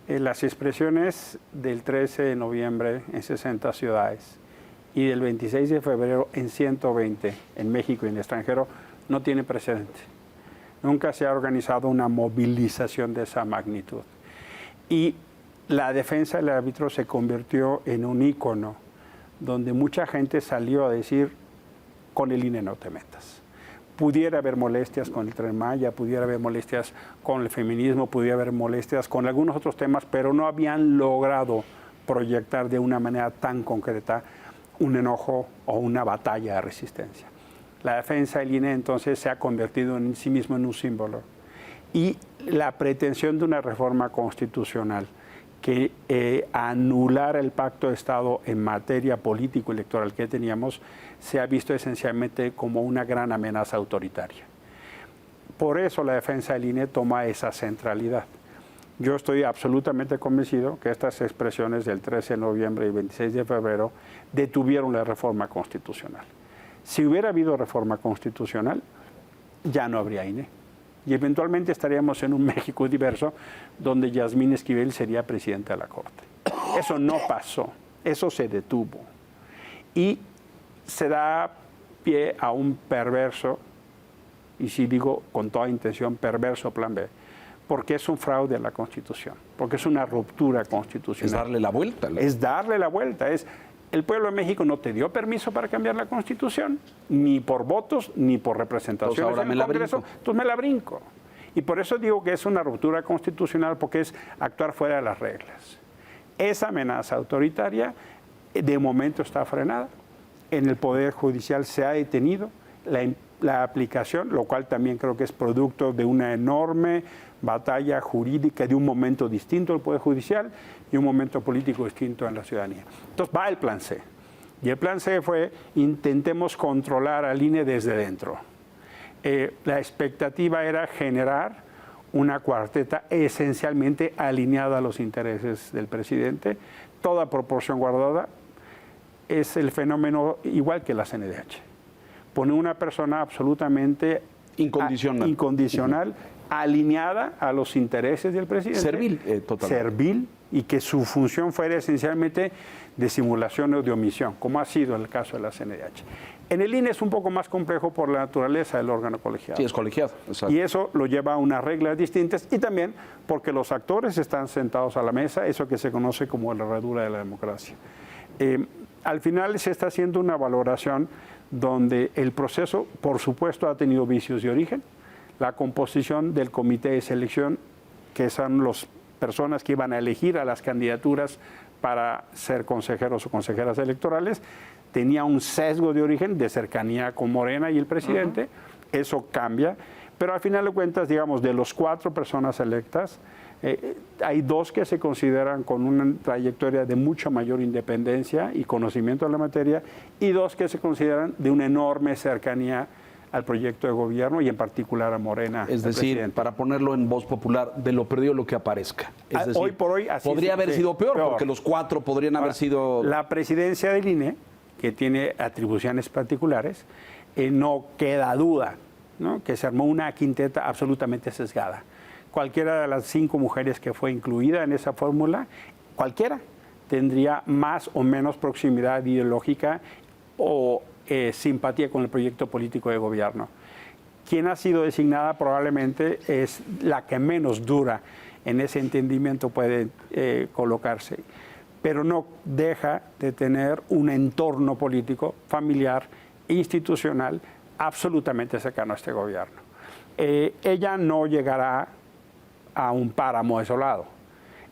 Speaker 2: Las expresiones del 13 de noviembre en 60 ciudades y del 26 de febrero en 120 en México y en el extranjero no tienen precedente. Nunca se ha organizado una movilización de esa magnitud. Y la defensa del árbitro se convirtió en un ícono donde mucha gente salió a decir con el INE no te metas. Pudiera haber molestias con el Tren Maya, pudiera haber molestias con el feminismo, pudiera haber molestias con algunos otros temas, pero no habían logrado proyectar de una manera tan concreta un enojo o una batalla de resistencia. La defensa del INE entonces se ha convertido en sí mismo en un símbolo. Y la pretensión de una reforma constitucional que anular el pacto de Estado en materia político-electoral que teníamos se ha visto esencialmente como una gran amenaza autoritaria. Por eso la defensa del INE toma esa centralidad. Yo estoy absolutamente convencido que estas expresiones del 13 de noviembre y 26 de febrero detuvieron la reforma constitucional. Si hubiera habido reforma constitucional, ya no habría INE. Y eventualmente estaríamos en un México diverso donde Yasmín Esquivel sería presidenta de la Corte. Eso no pasó, eso se detuvo. Y se da pie a un perverso, y si digo con toda intención perverso plan B, porque es un fraude a la Constitución, porque es una ruptura constitucional.
Speaker 1: Es darle la vuelta.
Speaker 2: Es darle la vuelta, el pueblo de México no te dio permiso para cambiar la Constitución, ni por votos, ni por representaciones en el Congreso, entonces me la brinco. Y por eso digo que es una ruptura constitucional, porque es actuar fuera de las reglas. Esa amenaza autoritaria de momento está frenada. En el Poder Judicial se ha detenido la aplicación, lo cual también creo que es producto de una enorme batalla jurídica, de un momento distinto del Poder Judicial y un momento político distinto en la ciudadanía. Entonces va el plan C. Y el plan C fue: intentemos controlar al INE desde dentro. La expectativa era generar una cuarteta esencialmente alineada a los intereses del presidente, toda proporción guardada. Es el fenómeno igual que la CNDH. Pone una persona absolutamente incondicional, alineada a los intereses del presidente.
Speaker 1: Servil, totalmente.
Speaker 2: Servil, y que su función fuera esencialmente de simulación o de omisión, como ha sido el caso de la CNDH. En el INE es un poco más complejo por la naturaleza del órgano colegiado.
Speaker 1: Sí, es colegiado. Exacto.
Speaker 2: Y eso lo lleva a unas reglas distintas, y también porque los actores están sentados a la mesa, eso que se conoce como la herradura de la democracia. Al final se está haciendo una valoración donde el proceso, por supuesto, ha tenido vicios de origen. La composición del comité de selección, que son las personas que iban a elegir a las candidaturas para ser consejeros o consejeras electorales, tenía un sesgo de origen de cercanía con Morena y el presidente. Eso cambia, pero al final de cuentas, digamos, de los 4 personas electas, hay 2 que se consideran con una trayectoria de mucha mayor independencia y conocimiento de la materia, y 2 que se consideran de una enorme cercanía al proyecto de gobierno y en particular a Morena.
Speaker 1: Es decir, presidente, para ponerlo en voz popular, de lo perdido lo que aparezca. Es decir,
Speaker 2: hoy por hoy así
Speaker 1: podría haber sido peor, porque los 4 podrían haber sido...
Speaker 2: La presidencia del INE, que tiene atribuciones particulares, no queda duda, ¿no?, que se armó una quinteta absolutamente sesgada. Cualquiera de las 5 mujeres que fue incluida en esa fórmula, cualquiera, tendría más o menos proximidad ideológica o simpatía con el proyecto político de gobierno. Quien ha sido designada probablemente es la que menos dura en ese entendimiento puede colocarse, pero no deja de tener un entorno político, familiar, institucional, absolutamente cercano a este gobierno. Ella no llegará a un páramo desolado.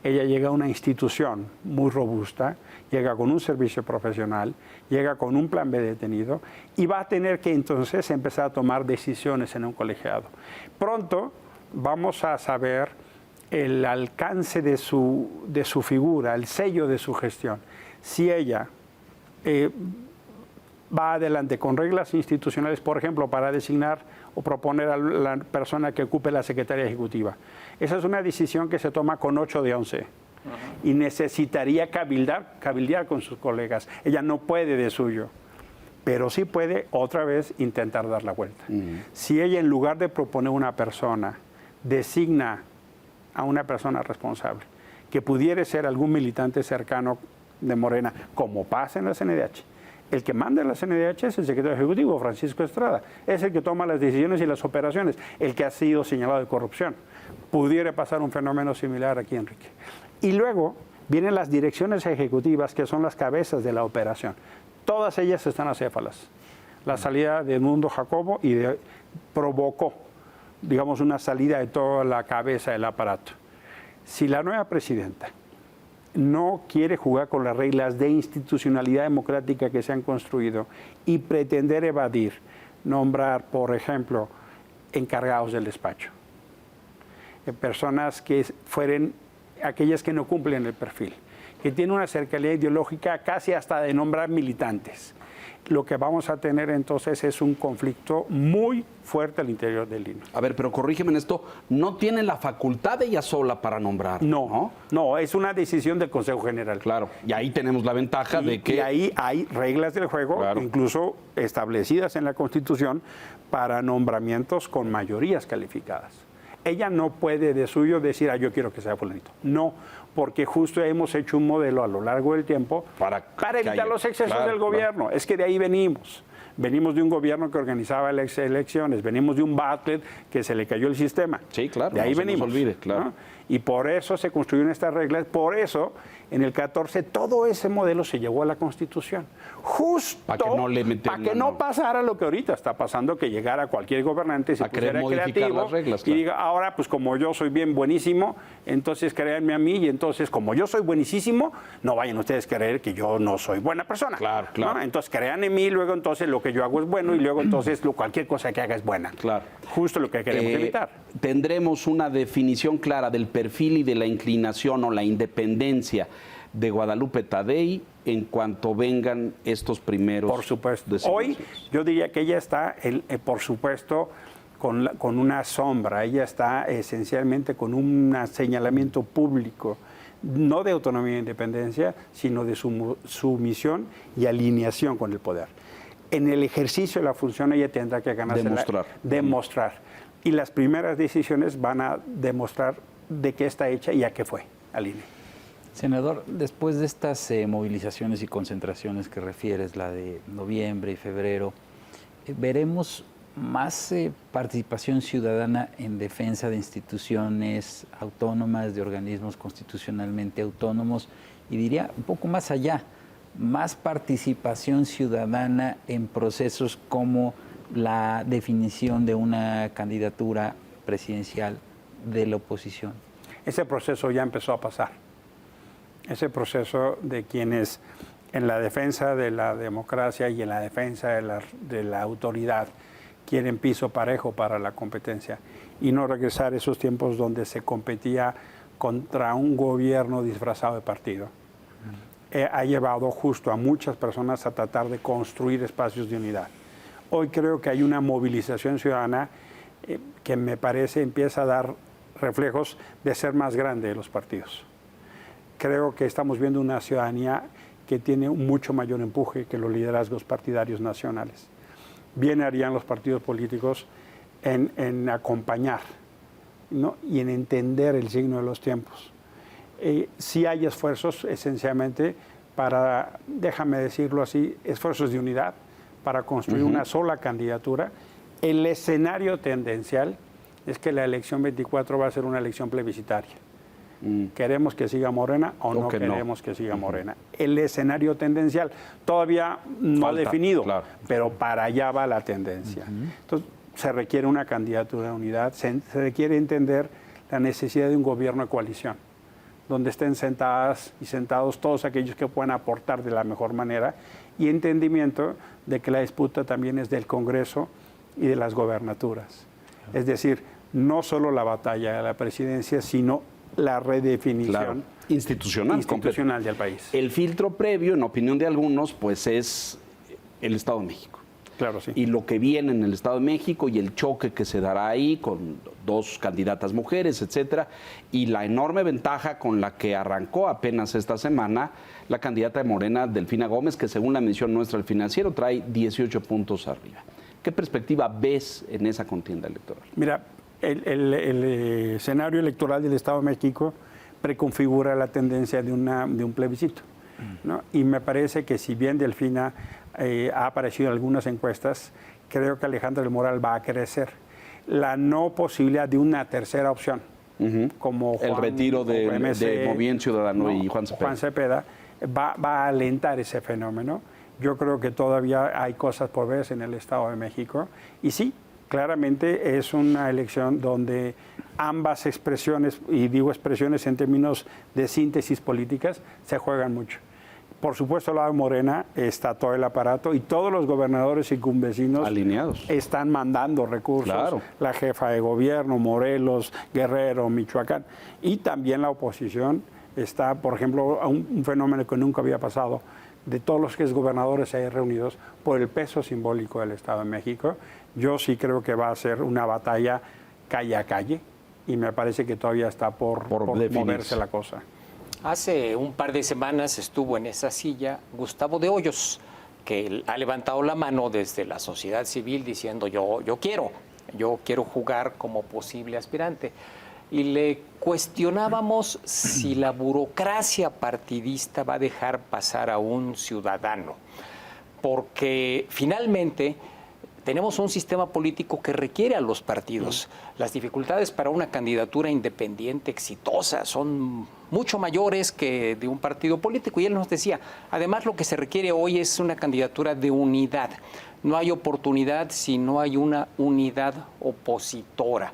Speaker 2: Ella llega a una institución muy robusta, llega con un servicio profesional, llega con un plan B detenido, y va a tener que entonces empezar a tomar decisiones en un colegiado. Pronto vamos a saber el alcance de su figura, el sello de su gestión. Si ella va adelante con reglas institucionales, por ejemplo, para designar o proponer a la persona que ocupe la Secretaría Ejecutiva. Esa es una decisión que se toma con 8 de 11 y necesitaría cabildear con sus colegas. Ella no puede de suyo, pero sí puede otra vez intentar dar la vuelta. Si ella, en lugar de proponer una persona, designa a una persona responsable, que pudiera ser algún militante cercano de Morena, como pasa en la CNDH, el que manda en la CNDH es el secretario ejecutivo, Francisco Estrada. Es el que toma las decisiones y las operaciones, el que ha sido señalado de corrupción. Pudiera pasar un fenómeno similar aquí, Enrique. Y luego vienen las direcciones ejecutivas, que son las cabezas de la operación. Todas ellas están acéfalas. la salida de Edmundo Jacobo provocó, digamos, una salida de toda la cabeza del aparato. Si la nueva presidenta no quiere jugar con las reglas de institucionalidad democrática que se han construido y pretender evadir, nombrar, por ejemplo, encargados del despacho, personas que fueren aquellas que no cumplen el perfil, que tienen una cercanía ideológica casi hasta de nombrar militantes. Lo que vamos a tener entonces es un conflicto muy fuerte al interior del INE.
Speaker 1: A ver, pero corrígeme en esto, no tiene la facultad ella sola para nombrar.
Speaker 2: No, es una decisión del Consejo General.
Speaker 1: Claro, y ahí tenemos la ventaja de que...
Speaker 2: Y ahí hay reglas del juego, claro, incluso establecidas en la Constitución, para nombramientos con mayorías calificadas. Ella no puede de suyo decir, yo quiero que sea fulanito. No, porque justo hemos hecho un modelo a lo largo del tiempo para evitar los excesos del gobierno. Claro. Es que de ahí venimos. Venimos de un gobierno que organizaba las elecciones, venimos de un Bartlett que se le cayó el sistema.
Speaker 1: Sí, claro.
Speaker 2: De ahí venimos.
Speaker 1: No se olvide, claro.
Speaker 2: ¿No? Y por eso se construyeron estas reglas, por eso en el 14 todo ese modelo se llevó a la Constitución. Justo para que no pasara lo que ahorita está pasando, que llegara cualquier gobernante, se pusiera creativo las reglas, claro, y diga, ahora pues como yo soy bien buenísimo, entonces créanme a mí, y entonces como yo soy buenísimo, no vayan ustedes a creer que yo no soy buena persona.
Speaker 1: Claro, claro.
Speaker 2: ¿No? Entonces crean en mí, luego entonces lo que yo hago es bueno, y luego entonces cualquier cosa que haga es buena.
Speaker 1: Claro.
Speaker 2: Justo lo que queremos evitar.
Speaker 1: Tendremos una definición clara del perfil y de la inclinación o la independencia de Guadalupe Taddei en cuanto vengan estos primeros.
Speaker 2: Por supuesto. Hoy yo diría que ella está, por supuesto, con una sombra. Ella está esencialmente con un señalamiento público, no de autonomía e independencia, sino de sumisión y alineación con el poder. En el ejercicio de la función ella tendrá que ganarse demostrar. Y las primeras decisiones van a demostrar de qué está hecha y a qué fue al INE.
Speaker 4: Senador, después de estas movilizaciones y concentraciones que refieres, la de noviembre y febrero, ¿veremos más participación ciudadana en defensa de instituciones autónomas, de organismos constitucionalmente autónomos? Y diría un poco más allá, más participación ciudadana en procesos como la definición de una candidatura presidencial de la oposición.
Speaker 2: Ese proceso ya empezó a pasar. Ese proceso de quienes en la defensa de la democracia y en la defensa de la autoridad quieren piso parejo para la competencia y no regresar a esos tiempos donde se competía contra un gobierno disfrazado de partido. Ha llevado justo a muchas personas a tratar de construir espacios de unidad. Hoy creo que hay una movilización ciudadana que me parece empieza a dar reflejos de ser más grande de los partidos. Creo que estamos viendo una ciudadanía que tiene un mucho mayor empuje que los liderazgos partidarios nacionales. Bien harían los partidos políticos en acompañar, ¿no? Y en entender el signo de los tiempos. Sí hay esfuerzos esencialmente para, déjame decirlo así, esfuerzos de unidad para construir una sola candidatura. El escenario tendencial es que la elección 24 va a ser una elección plebiscitaria. ¿Queremos que siga Morena o no queremos que siga Morena? El escenario tendencial todavía no falta, definido, claro, pero para allá va la tendencia. Entonces, se requiere una candidatura de unidad, se requiere entender la necesidad de un gobierno de coalición, donde estén sentadas y sentados todos aquellos que puedan aportar de la mejor manera y entendimiento de que la disputa también es del Congreso y de las gobernaturas. Es decir, no solo la batalla de la presidencia, sino la redefinición institucional del país.
Speaker 1: El filtro previo, en opinión de algunos, pues es el Estado de México.
Speaker 2: Claro, sí.
Speaker 1: Y lo que viene en el Estado de México y el choque que se dará ahí con dos candidatas mujeres, etcétera, y la enorme ventaja con la que arrancó apenas esta semana la candidata de Morena, Delfina Gómez, que según la medición nuestra del Financiero trae 18 puntos arriba. ¿Qué perspectiva ves en esa contienda electoral?
Speaker 2: Mira, el escenario electoral del Estado de México preconfigura la tendencia de un plebiscito, ¿no? Y me parece que si bien Delfina ha aparecido en algunas encuestas, creo que Alejandra del Moral va a crecer. La no posibilidad de una tercera opción, como Juan,
Speaker 1: el retiro de Movimiento Ciudadano y Juan Cepeda.
Speaker 2: Juan Cepeda va a alentar ese fenómeno Yo creo que todavía hay cosas por ver en el Estado de México. Y sí, claramente es una elección donde ambas expresiones, y digo expresiones en términos de síntesis políticas, se juegan mucho. Por supuesto, al lado de Morena está todo el aparato y todos los gobernadores y circunvecinos
Speaker 1: alineados
Speaker 2: están mandando recursos.
Speaker 1: Claro.
Speaker 2: La jefa de gobierno, Morelos, Guerrero, Michoacán. Y también la oposición está, por ejemplo, un fenómeno que nunca había pasado, de todos los gobernadores ahí reunidos por el peso simbólico del Estado de México. Yo sí creo que va a ser una batalla calle a calle y me parece que todavía está por moverse la cosa.
Speaker 3: Hace un par de semanas estuvo en esa silla Gustavo de Hoyos, que ha levantado la mano desde la sociedad civil diciendo yo quiero jugar como posible aspirante. Y le cuestionábamos si la burocracia partidista va a dejar pasar a un ciudadano, porque finalmente tenemos un sistema político que requiere a los partidos. Las dificultades para una candidatura independiente exitosa son mucho mayores que de un partido político. Y él nos decía, además lo que se requiere hoy es una candidatura de unidad. No hay oportunidad si no hay una unidad opositora.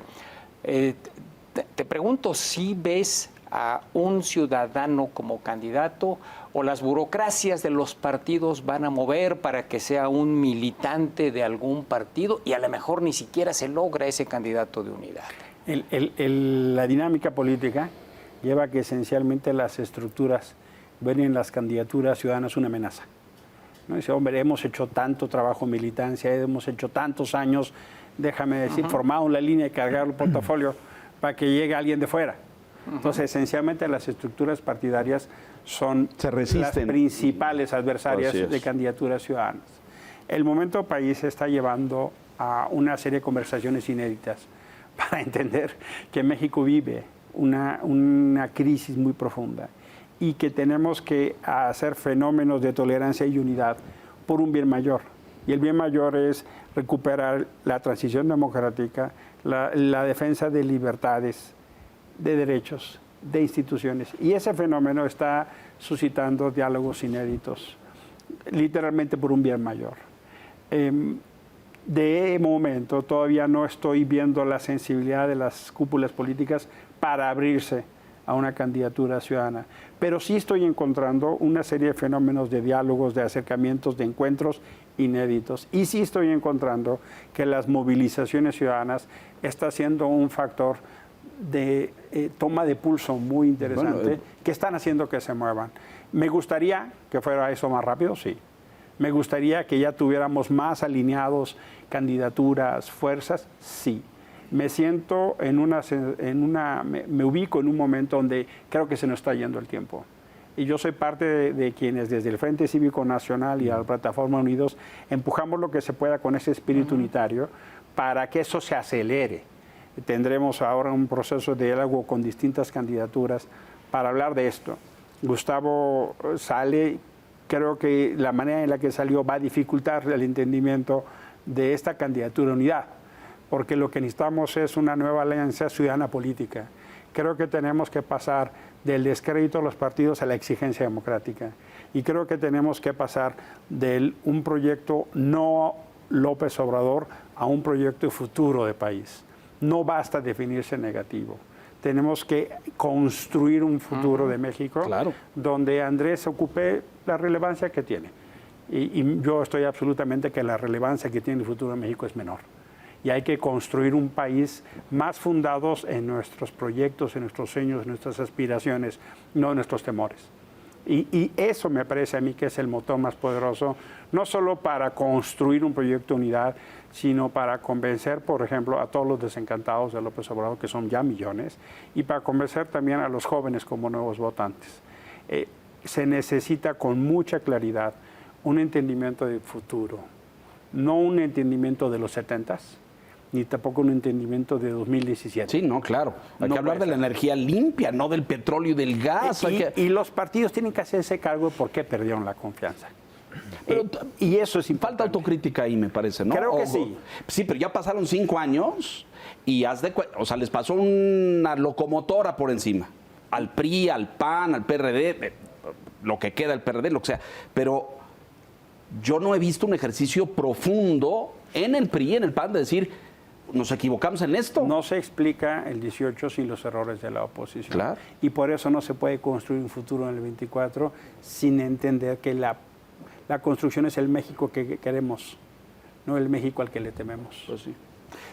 Speaker 3: Te pregunto si ves a un ciudadano como candidato o las burocracias de los partidos van a mover para que sea un militante de algún partido y a lo mejor ni siquiera se logra ese candidato de unidad.
Speaker 2: La dinámica política lleva a que esencialmente las estructuras ven en las candidaturas ciudadanas una amenaza, ¿no? Dice, hombre, hemos hecho tanto trabajo en militancia, hemos hecho tantos años, déjame decir, formado la línea y cargar el portafolio para que llegue alguien de fuera. Entonces, esencialmente las estructuras partidarias son las principales adversarias de candidaturas ciudadanas. El momento país está llevando a una serie de conversaciones inéditas para entender que México vive una crisis muy profunda y que tenemos que hacer fenómenos de tolerancia y unidad por un bien mayor. Y el bien mayor es recuperar la transición democrática, la defensa de libertades, de derechos, de instituciones. Y ese fenómeno está suscitando diálogos inéditos, literalmente por un bien mayor. De momento todavía no estoy viendo la sensibilidad de las cúpulas políticas para abrirse a una candidatura ciudadana, pero sí estoy encontrando una serie de fenómenos de diálogos, de acercamientos, de encuentros inéditos. Y sí estoy encontrando que las movilizaciones ciudadanas está siendo un factor de toma de pulso muy interesante, que están haciendo que se muevan. ¿Me gustaría que fuera eso más rápido? Sí. ¿Me gustaría que ya tuviéramos más alineados candidaturas, fuerzas? Sí. Me siento me ubico en un momento donde creo que se nos está yendo el tiempo. Y yo soy parte de quienes desde el Frente Cívico Nacional y la Plataforma Unidos empujamos lo que se pueda con ese espíritu unitario para que eso se acelere. Tendremos ahora un proceso de diálogo con distintas candidaturas para hablar de esto. Gustavo sale, creo que la manera en la que salió va a dificultar el entendimiento de esta candidatura unidad, porque lo que necesitamos es una nueva alianza ciudadana política. Creo que tenemos que pasar del descrédito de los partidos a la exigencia democrática. Y creo que tenemos que pasar de un proyecto no López Obrador a un proyecto futuro de país. No basta definirse negativo. Tenemos que construir un futuro de México donde Andrés ocupe la relevancia que tiene. Y yo estoy absolutamente que la relevancia que tiene el futuro de México es menor. Y hay que construir un país más fundados en nuestros proyectos, en nuestros sueños, en nuestras aspiraciones, no en nuestros temores. Y eso me parece a mí que es el motor más poderoso, no solo para construir un proyecto de unidad, sino para convencer, por ejemplo, a todos los desencantados de López Obrador, que son ya millones, y para convencer también a los jóvenes como nuevos votantes. Se necesita con mucha claridad un entendimiento del futuro, no un entendimiento de los 70s, ni tampoco un entendimiento de 2017.
Speaker 1: Sí, no, claro. Hay que hablar de la energía limpia, no del petróleo y del gas.
Speaker 2: Y los partidos tienen que hacerse cargo de por qué perdieron la confianza. Y eso es importante.
Speaker 1: Falta autocrítica ahí, me parece, ¿no?
Speaker 2: Creo que sí.
Speaker 1: Sí, pero ya pasaron 5 años y les pasó una locomotora por encima. Al PRI, al PAN, al PRD, lo que queda del PRD, lo que sea. Pero yo no he visto un ejercicio profundo en el PRI, en el PAN, de decir, nos equivocamos en esto.
Speaker 2: No se explica el 18 sin los errores de la oposición.
Speaker 1: Claro.
Speaker 2: Y por eso no se puede construir un futuro en el 24 sin entender que la construcción es el México que queremos, no el México al que le tememos.
Speaker 1: Pues sí.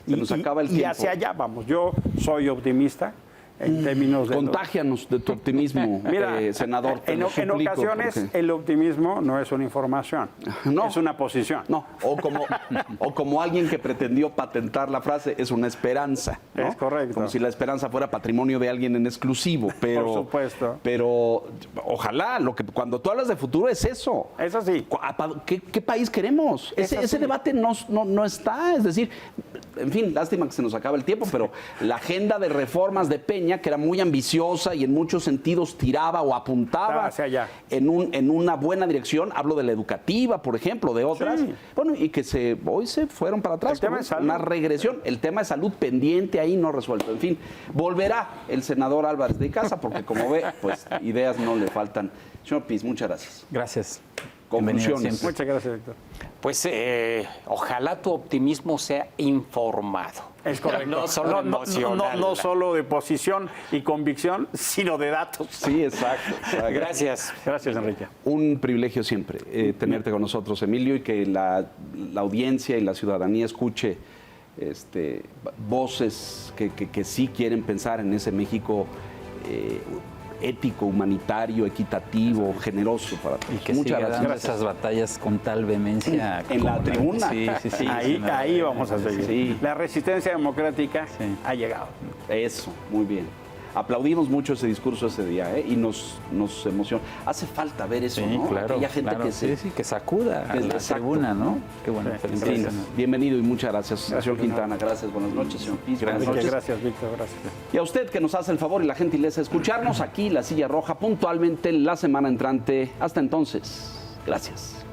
Speaker 1: Se nos acaba el
Speaker 2: y
Speaker 1: tiempo.
Speaker 2: hacia allá vamos. Yo soy optimista en términos de...
Speaker 1: Contágianos de tu optimismo,
Speaker 2: Mira,
Speaker 1: senador. Te
Speaker 2: en
Speaker 1: lo suplico,
Speaker 2: ocasiones
Speaker 1: porque-
Speaker 2: el optimismo no es una información,
Speaker 1: No.
Speaker 2: es una posición.
Speaker 1: No, o como alguien que pretendió patentar la frase, es una esperanza, ¿no?
Speaker 2: Es correcto.
Speaker 1: Como si la esperanza fuera patrimonio de alguien en exclusivo, pero...
Speaker 2: Por supuesto.
Speaker 1: Pero ojalá, cuando tú hablas de futuro es eso.
Speaker 2: Eso sí.
Speaker 1: ¿Qué país queremos? Ese debate no está, es decir, en fin, lástima que se nos acaba el tiempo, pero la agenda de reformas de Peña, que era muy ambiciosa y en muchos sentidos tiraba o apuntaba
Speaker 2: Hacia allá.
Speaker 1: en una buena dirección, hablo de la educativa, por ejemplo, de otras,
Speaker 2: Sí.
Speaker 1: bueno, y que hoy se fueron para atrás,
Speaker 2: El tema
Speaker 1: ¿no?
Speaker 2: de salud.
Speaker 1: Una regresión, el tema de salud pendiente ahí no resuelto. En fin, volverá el senador Álvarez de Icaza, porque como ve, pues ideas no le faltan. Señor Piz, muchas gracias.
Speaker 4: Gracias. Bienvenido
Speaker 1: Conclusiones.
Speaker 4: siempre.
Speaker 2: Muchas gracias, Víctor.
Speaker 3: Pues ojalá tu optimismo sea informado.
Speaker 2: Es correcto.
Speaker 3: No solo emocional.
Speaker 2: No solo de posición y convicción, sino de datos.
Speaker 1: Sí, exacto.
Speaker 3: Gracias.
Speaker 2: Gracias, Enrique.
Speaker 1: Un privilegio siempre tenerte con nosotros, Emilio, y que la audiencia y la ciudadanía escuche voces que sí quieren pensar en ese México ético, humanitario, equitativo, generoso para todos.
Speaker 4: Y que siga dando esas batallas con tal vehemencia.
Speaker 1: En la tribuna.
Speaker 4: Sí,
Speaker 2: Ahí vamos a seguir.
Speaker 1: Sí.
Speaker 2: La resistencia democrática
Speaker 4: Sí.
Speaker 2: ha llegado.
Speaker 1: Eso, muy bien. Aplaudimos mucho ese discurso ese día, y nos emociona. Hace falta ver eso,
Speaker 4: Sí,
Speaker 1: ¿no?
Speaker 4: claro.
Speaker 1: Aquella gente
Speaker 4: claro.
Speaker 1: que
Speaker 4: que sacuda a
Speaker 1: que-
Speaker 4: la
Speaker 1: exacto.
Speaker 4: tribuna, ¿no? Qué bueno,
Speaker 2: Sí.
Speaker 1: En fin,
Speaker 4: felicitaciones.
Speaker 1: bienvenido y muchas gracias, señor
Speaker 2: Gracias,
Speaker 1: Quintana. Gracias, buenas noches, señor Piz. Buenas
Speaker 2: Enrique,
Speaker 1: noches.
Speaker 2: gracias, Víctor. Gracias.
Speaker 1: Y a usted que nos hace el favor y la gentileza de escucharnos aquí, La Silla Roja, puntualmente la semana entrante. Hasta entonces, gracias.